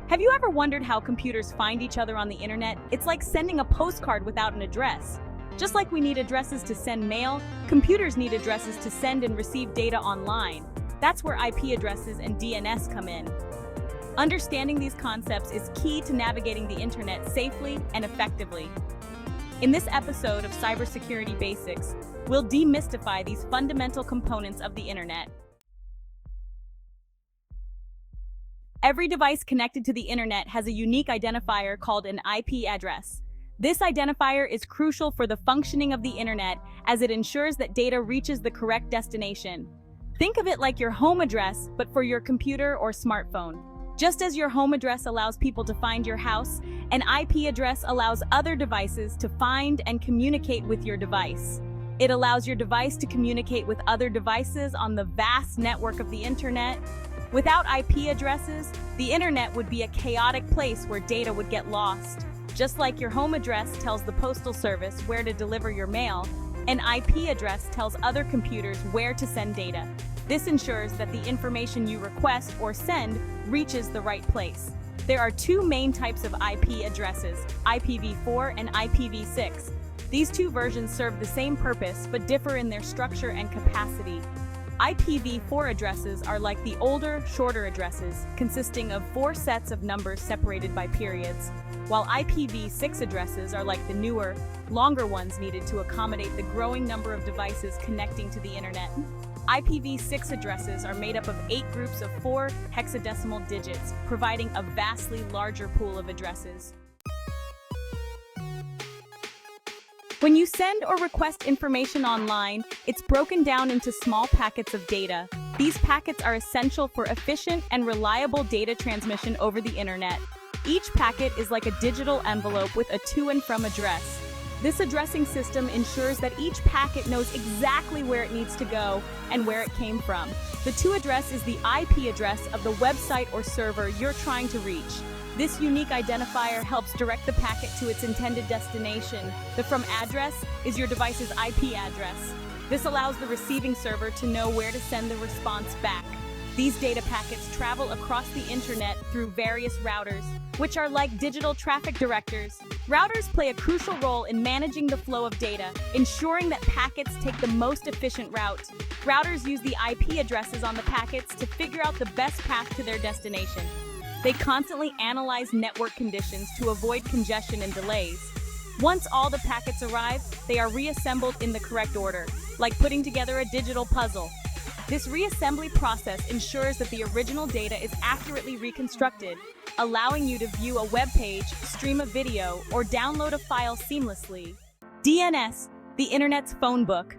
Have you ever wondered how computers find each other on the internet? It's like sending a postcard without an address. Just like we need addresses to send mail, computers need addresses to send and receive data online. That's where IP addresses and DNS come in. Understanding these concepts is key to navigating the internet safely and effectively. In this episode of Cybersecurity Basics, we'll demystify these fundamental components of the internet. Every device connected to the internet has a unique identifier called an IP address. This identifier is crucial for the functioning of the internet as it ensures that data reaches the correct destination. Think of it like your home address, but for your computer or smartphone. Just as your home address allows people to find your house, an IP address allows other devices to find and communicate with your device. It allows your device to communicate with other devices on the vast network of the internet. Without IP addresses, the internet would be a chaotic place where data would get lost. Just like your home address tells the postal service where to deliver your mail, an IP address tells other computers where to send data. This ensures that the information you request or send reaches the right place. There are two main types of IP addresses, IPv4 and IPv6. These two versions serve the same purpose but differ in their structure and capacity. IPv4 addresses are like the older, shorter addresses, consisting of 4 sets of numbers separated by periods, while IPv6 addresses are like the newer, longer ones needed to accommodate the growing number of devices connecting to the internet. IPv6 addresses are made up of 8 groups of 4 hexadecimal digits, providing a vastly larger pool of addresses. When you send or request information online, it's broken down into small packets of data. These packets are essential for efficient and reliable data transmission over the internet. Each packet is like a digital envelope with a to and from address. This addressing system ensures that each packet knows exactly where it needs to go and where it came from. The to address is the IP address of the website or server you're trying to reach. This unique identifier helps direct the packet to its intended destination. The from address is your device's IP address. This allows the receiving server to know where to send the response back. These data packets travel across the internet through various routers, which are like digital traffic directors. Routers play a crucial role in managing the flow of data, ensuring that packets take the most efficient route. Routers use the IP addresses on the packets to figure out the best path to their destination. They constantly analyze network conditions to avoid congestion and delays. Once all the packets arrive, they are reassembled in the correct order, like putting together a digital puzzle. This reassembly process ensures that the original data is accurately reconstructed, allowing you to view a web page, stream a video, or download a file seamlessly. DNS, the internet's phone book.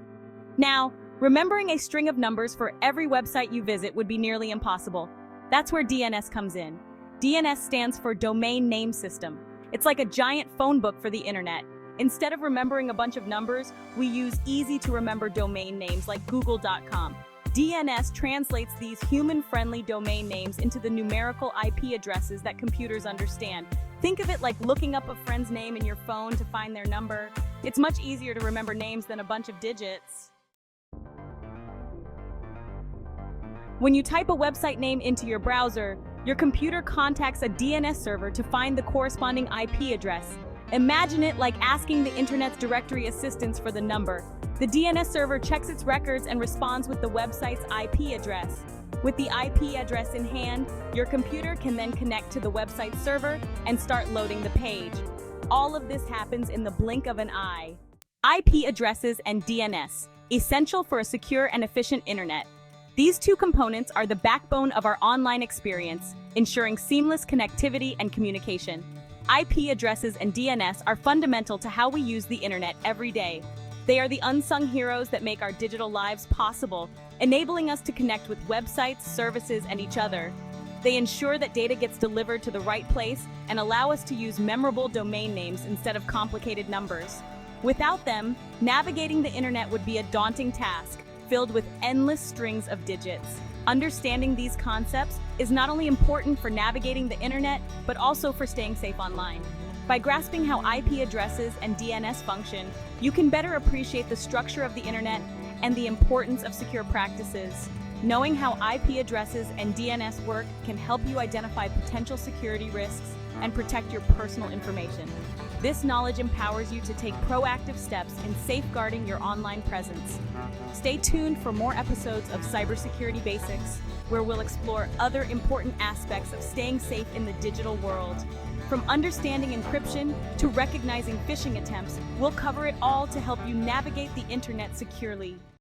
Now, remembering a string of numbers for every website you visit would be nearly impossible. That's where DNS comes in. DNS stands for Domain Name System. It's like a giant phone book for the internet. Instead of remembering a bunch of numbers, we use easy-to-remember domain names like Google.com. DNS translates these human-friendly domain names into the numerical IP addresses that computers understand. Think of it like looking up a friend's name in your phone to find their number. It's much easier to remember names than a bunch of digits. When you type a website name into your browser, your computer contacts a DNS server to find the corresponding IP address. Imagine it like asking the internet's directory assistance for the number. The DNS server checks its records and responds with the website's IP address. With the IP address in hand, your computer can then connect to the website server and start loading the page. All of this happens in the blink of an eye. IP addresses and DNS, essential for a secure and efficient internet. These two components are the backbone of our online experience, ensuring seamless connectivity and communication. IP addresses and DNS are fundamental to how we use the internet every day. They are the unsung heroes that make our digital lives possible, enabling us to connect with websites, services, and each other. They ensure that data gets delivered to the right place and allow us to use memorable domain names instead of complicated numbers. Without them, navigating the internet would be a daunting task, filled with endless strings of digits. Understanding these concepts is not only important for navigating the internet, but also for staying safe online. By grasping how IP addresses and DNS function, you can better appreciate the structure of the internet and the importance of secure practices. Knowing how IP addresses and DNS work can help you identify potential security risks and protect your personal information. This knowledge empowers you to take proactive steps in safeguarding your online presence. Stay tuned for more episodes of Cybersecurity Basics, where we'll explore other important aspects of staying safe in the digital world. From understanding encryption to recognizing phishing attempts, we'll cover it all to help you navigate the internet securely.